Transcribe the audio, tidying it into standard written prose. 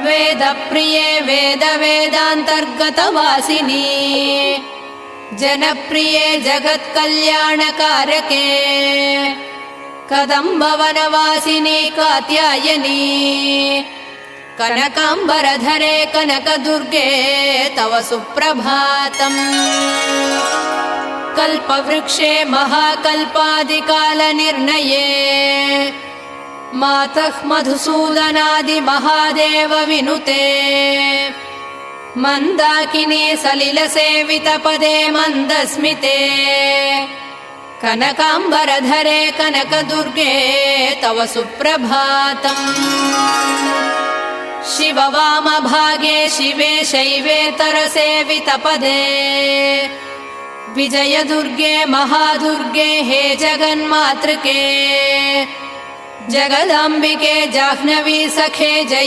वेदप्रिये वेदान्तर्गतवासिनी जनप्रिये जगत्कल्याणकारके कदम्बवनवासिनी कात्यायनी कनकाम्बरधरे कनकदुर्गे तव सुप्रभातम्। कल्पवृक्षे महाकल्पादिकालनिर्णये मातः मधुसूदनादि महादेव विनुते मन्दाकिनी सलिलसेवितपदे मन्दस्मिते कनकाम्बरधरे कनकदुर्गे तव सुप्रभातम्। शिववामभागे शिवे शैवेतरसेवितपदे विजयदुर्गे महादुर्गे हे जगन्मातृके जगदाम्बिके जाह्नवी सखे जय